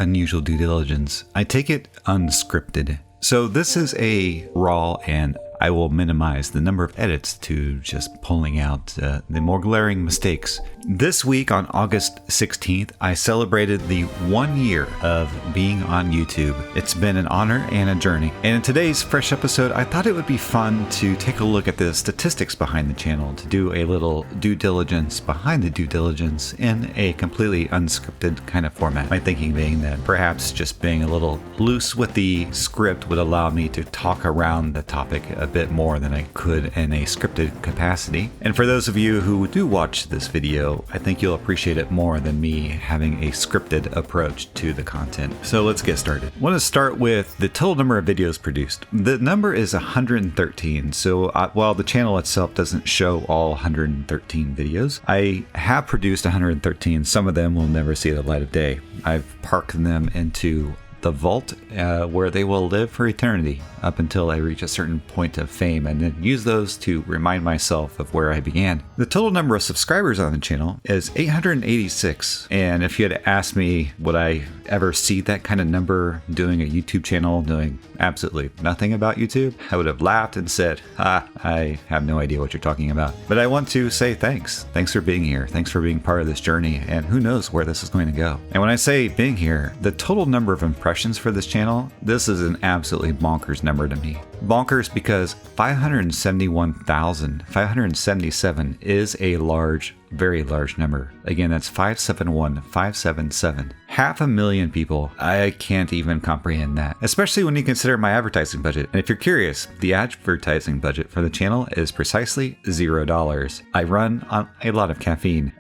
Unusual Due Diligence, I take it unscripted. So this is a raw, and I will minimize the number of edits to just pulling out the more glaring mistakes. This week on August 16th, I celebrated the 1 year of being on YouTube. It's been an honor and a journey. And in today's fresh episode, I thought it would be fun to take a look at the statistics behind the channel, to do a little due diligence behind the due diligence in a completely unscripted kind of format. My thinking being that perhaps just being a little loose with the script would allow me to talk around the topic a bit more than I could in a scripted capacity. And for those of you who do watch this video, I think you'll appreciate it more than me having a scripted approach to the content. So let's get started. I want to start with the total number of videos produced. The number is 113. So while the channel itself doesn't show all 113 videos, I have produced 113. Some of them will never see the light of day. I've parked them into the vault where they will live for eternity up until I reach a certain point of fame, and then use those to remind myself of where I began. The total number of subscribers on the channel is 886, and if you had asked me would I ever see that kind of number doing a YouTube channel doing absolutely nothing about YouTube, I would have laughed and said, I have no idea what you're talking about. But I want to say thanks. Thanks for being here. Thanks for being part of this journey, and who knows where this is going to go. And when I say being here, the total number of impressions for this channel, this is an absolutely bonkers number to me. Bonkers because 577 is a large, very large number. Again, that's 577. 500,000 people. I can't even comprehend that, especially when you consider my advertising budget. And if you're curious, the advertising budget for the channel is precisely $0. I run on a lot of caffeine,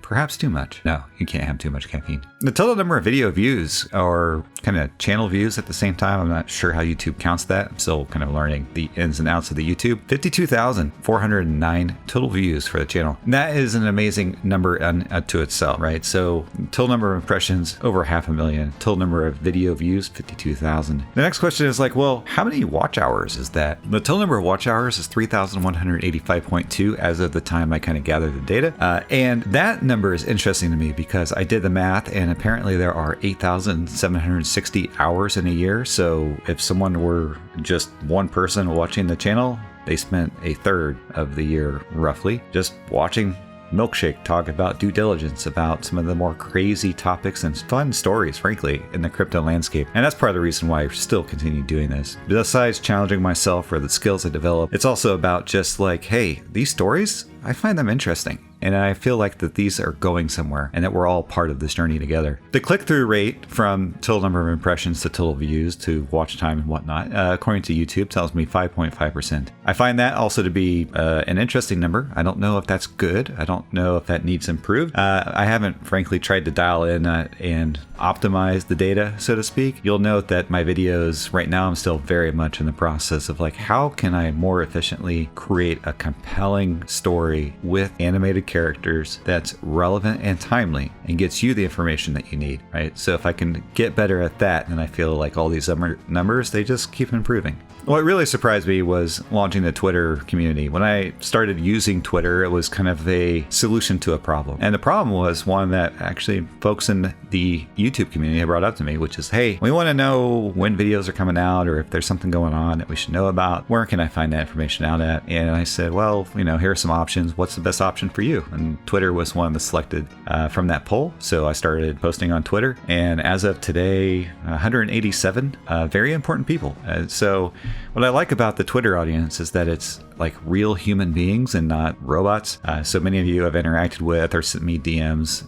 perhaps too much. No, you can't have too much caffeine. The total number of video views, or kind of channel views at the same time, I'm not sure how YouTube counts that. I'm still kind of learning the ins and outs of the YouTube. 52,409 total views for the channel. And that is an amazing number unto itself, right? So total number of impressions, over 500,000. Total number of video views, 52,000. The next question is like, well, how many watch hours is that? The total number of watch hours is 3,185.2 as of the time I kind of gathered the data. And that number is interesting to me because I did the math, and apparently there are 8,760 hours in a year. So if someone were just one person watching the channel, they spent a third of the year roughly just watching Milkshake talk about due diligence, about some of the more crazy topics and fun stories, frankly, in the crypto landscape. And that's part of the reason why I still continue doing this. Besides challenging myself for the skills I develop, it's also about just like, hey, these stories, I find them interesting. And I feel like that these are going somewhere and that we're all part of this journey together. The click-through rate from total number of impressions to total views to watch time and whatnot, according to YouTube, tells me 5.5%. I find that also to be an interesting number. I don't know if that's good. I don't know if that needs improved. I haven't, frankly, tried to dial in and optimize the data, so to speak. You'll note that my videos right now, I'm still very much in the process of like, how can I more efficiently create a compelling story with animated characters that's relevant and timely and gets you the information that you need, right? So if I can get better at that, then I feel like all these numbers, they just keep improving. What really surprised me was launching the Twitter community. When I started using Twitter, it was kind of a solution to a problem. And the problem was one that actually folks in the YouTube community brought up to me, which is, hey, we want to know when videos are coming out, or if there's something going on that we should know about. Where can I find that information out at? And I said, well, here are some options. What's the best option for you? And Twitter was one of the selected from that poll. So I started posting on Twitter. And as of today, 187 very important people. So what I like about the Twitter audience is that it's like real human beings and not robots. So many of you have interacted with or sent me DMs,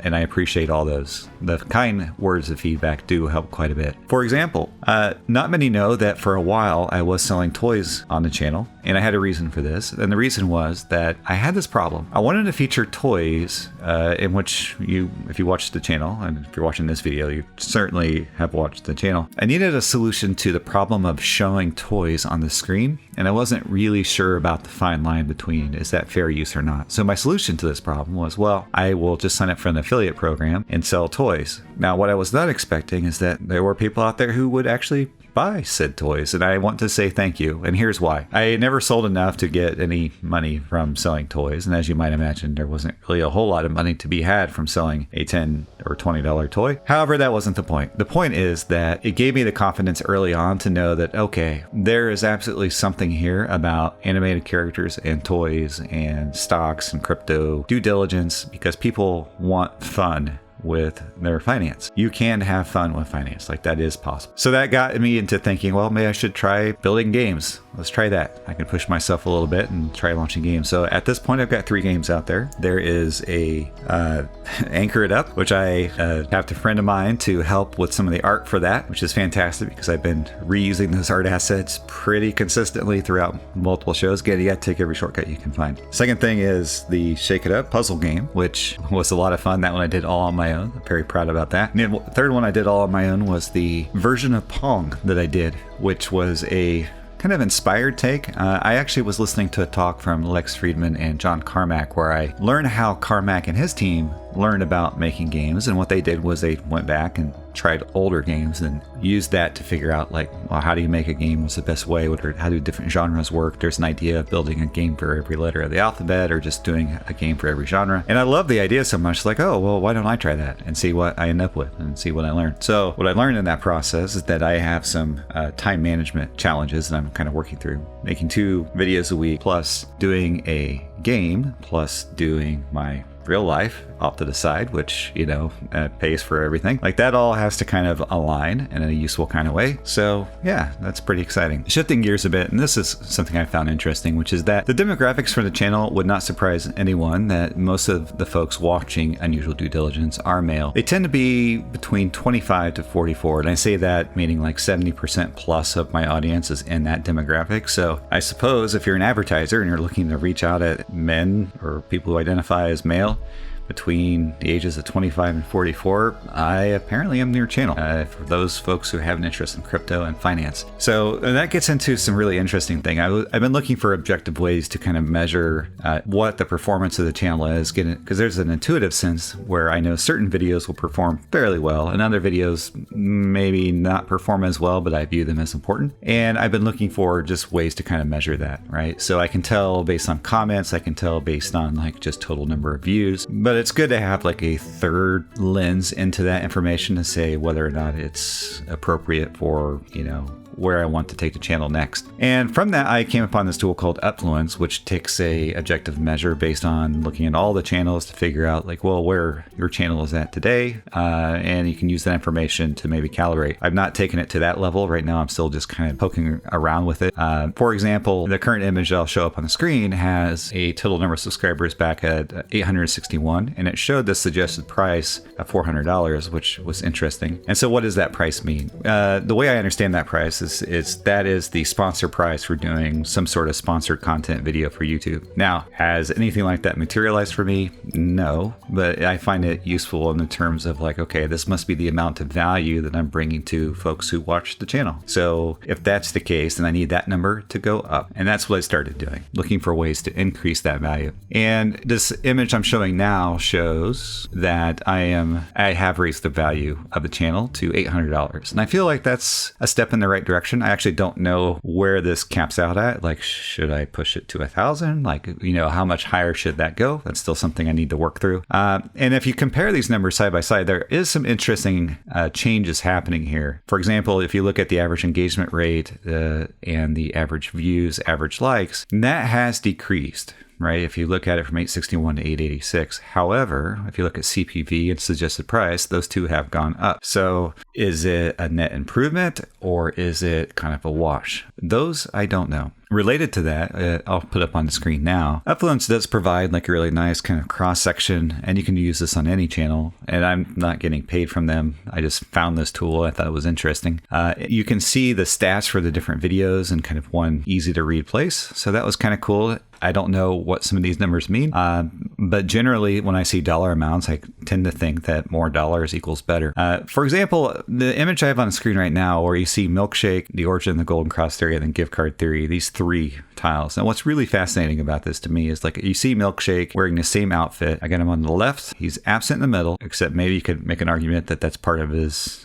and I appreciate all those. The kind words of feedback do help quite a bit. For example, not many know that for a while I was selling toys on the channel, and I had a reason for this. And the reason was that I had this problem. I wanted to feature toys in which if you watch the channel, and if you're watching this video, you certainly have watched the channel. I needed a solution to the problem of showing toys on the screen, and I wasn't really sure about the fine line between is that fair use or not. So my solution to this problem was, well, I will just sign up for an affiliate program and sell toys. Now, what I was not expecting is that there were people out there who would actually buy said toys, and I want to say thank you. And here's why. I never sold enough to get any money from selling toys. And as you might imagine, there wasn't really a whole lot of money to be had from selling a $10 or $20 toy. However, that wasn't the point. The point is that it gave me the confidence early on to know that, okay, there is absolutely something here about animated characters and toys and stocks and crypto due diligence, because people want fun with their finance. You can have fun with finance, like that is possible. So that got me into thinking, well, maybe I should try building games. Let's try that. I can push myself a little bit and try launching games. So at this point, I've got 3 games out there. There is a Anchor It Up, which I have a friend of mine to help with some of the art for that, which is fantastic because I've been reusing those art assets pretty consistently throughout multiple shows. Again, you got to take every shortcut you can find. Second thing is the Shake It Up puzzle game, which was a lot of fun. That one I did all on my own. I'm very proud about that. And the third one I did all on my own was the version of Pong that I did, which was a kind of inspired take. I actually was listening to a talk from Lex Friedman and John Carmack where I learned how Carmack and his team learned about making games, and what they did was they went back and tried older games and used that to figure out, like, well, how do you make a game? What's the best way? How do different genres work? There's an idea of building a game for every letter of the alphabet, or just doing a game for every genre. And I love the idea so much, like, oh, well, why don't I try that and see what I end up with and see what I learn? So what I learned in that process is that I have some time management challenges that I'm kind of working through, making 2 videos a week, plus doing a game, plus doing my real life off to the side, which, pays for everything. Like, that all has to kind of align in a useful kind of way. So yeah, that's pretty exciting. Shifting gears a bit, and this is something I found interesting, which is that the demographics for the channel would not surprise anyone, that most of the folks watching Unusual Due Diligence are male. They tend to be between 25 to 44, and I say that meaning like 70% plus of my audience is in that demographic. So I suppose if you're an advertiser and you're looking to reach out at men or people who identify as male between the ages of 25 and 44, I apparently am your channel for those folks who have an interest in crypto and finance. So that gets into some really interesting thing. I've been looking for objective ways to kind of measure what the performance of the channel is, because there's an intuitive sense where I know certain videos will perform fairly well and other videos maybe not perform as well, but I view them as important. And I've been looking for just ways to kind of measure that, right? So I can tell based on comments, I can tell based on like just total number of views, but it's good to have like a third lens into that information to say whether or not it's appropriate for, where I want to take the channel next. And from that, I came upon this tool called Upfluence, which takes a objective measure based on looking at all the channels to figure out like, well, where your channel is at today. And you can use that information to maybe calibrate. I've not taken it to that level. Right now, I'm still just kind of poking around with it. For example, the current image that'll show up on the screen has a total number of subscribers back at 861, and it showed the suggested price of $400, which was interesting. And so what does that price mean? The way I understand that price is that is the sponsor price for doing some sort of sponsored content video for YouTube. Now, has anything like that materialized for me? No, but I find it useful in the terms of like, okay, this must be the amount of value that I'm bringing to folks who watch the channel. So if that's the case, then I need that number to go up. And that's what I started doing, looking for ways to increase that value. And this image I'm showing now shows that I have raised the value of the channel to $800. And I feel like that's a step in the right direction. I actually don't know where this caps out at. Like, should I push it to 1,000? Like, how much higher should that go? That's still something I need to work through. And if you compare these numbers side by side, there is some interesting changes happening here. For example, if you look at the average engagement rate and the average views, average likes, that has decreased. Right? If you look at it from 861 to 886. However, if you look at CPV and suggested price, those two have gone up. So is it a net improvement or is it kind of a wash? Those I don't know. Related to that, I'll put up on the screen now. Upfluence does provide like a really nice kind of cross section, and you can use this on any channel. And I'm not getting paid from them. I just found this tool. I thought it was interesting. You can see the stats for the different videos in kind of one easy to read place. So that was kind of cool. I don't know what some of these numbers mean, but generally when I see dollar amounts, I tend to think that more dollars equals better. For example, the image I have on the screen right now where you see Milkshake, The Origin of the Golden Cross Theory, and then Gift Card Theory, these 3 tiles. And what's really fascinating about this to me is like you see Milkshake wearing the same outfit. I got him on the left. He's absent in the middle, except maybe you could make an argument that that's part of his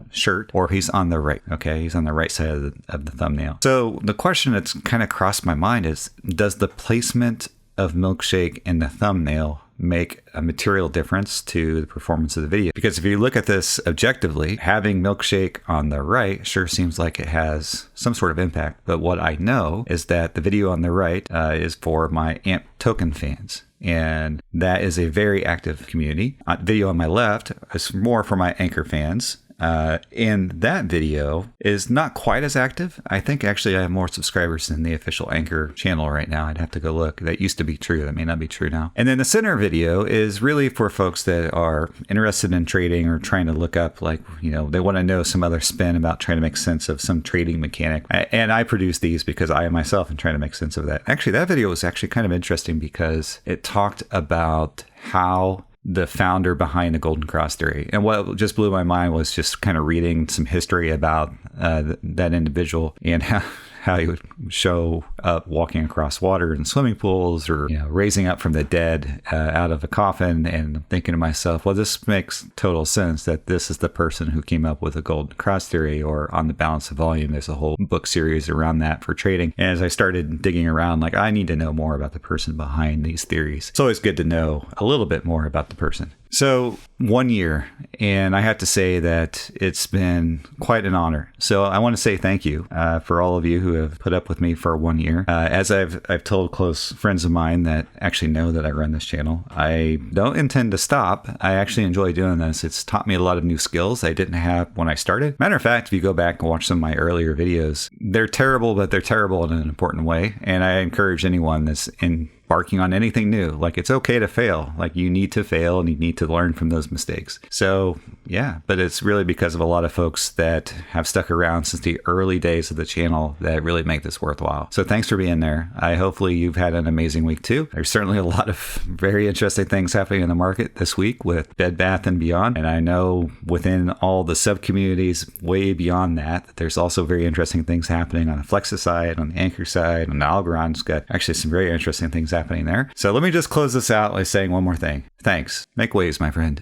shirt, or he's on the right. Okay, he's on the right side of the thumbnail. So the question that's kind of crossed my mind is, does the placement of Milkshake in the thumbnail make a material difference to the performance of the video? Because if you look at this objectively, having Milkshake on the right sure seems like it has some sort of impact. But what I know is that the video on the right is for my AMP token fans. And that is a very active community. Video on my left is more for my Anchor fans. And that video is not quite as active. I think actually I have more subscribers than the official Anchor channel right now. I'd have to go look. That used to be true. That may not be true now. And then the center video is really for folks that are interested in trading or trying to look up, like, you know, they want to know some other spin about trying to make sense of some trading mechanic. And I produce these because I myself am trying to make sense of that. Actually, that video was actually kind of interesting because it talked about how the founder behind the Golden Cross theory. And what just blew my mind was just kind of reading some history about that individual and how he would show up walking across water in swimming pools, or, you know, raising up from the dead out of a coffin, and thinking to myself, well, this makes total sense that this is the person who came up with the Golden Cross theory, or On the Balance of Volume. There's a whole book series around that for trading. And as I started digging around, like, I need to know more about the person behind these theories. It's always good to know a little bit more about the person. So 1 year, and I have to say that it's been quite an honor. So I want to say thank you for all of you who have put up with me for 1 year. As I've told close friends of mine that actually know that I run this channel, I don't intend to stop. I actually enjoy doing this. It's taught me a lot of new skills I didn't have when I started. Matter of fact, if you go back and watch some of my earlier videos, they're terrible, but they're terrible in an important way. And I encourage anyone that's embarking on anything new, like, it's okay to fail. Like, you need to fail and you need to learn from those mistakes. So yeah, but it's really because of a lot of folks that have stuck around since the early days of the channel that really make this worthwhile. So thanks for being there. Hopefully you've had an amazing week too. There's certainly a lot of very interesting things happening in the market this week with Bed Bath and Beyond. And I know within all the sub communities way beyond that, there's also very interesting things happening on the Flexus side, on the Anchor side, on the Algorand's got actually some very interesting things happening there. So let me just close this out by saying one more thing. Thanks. Make waves, my friend.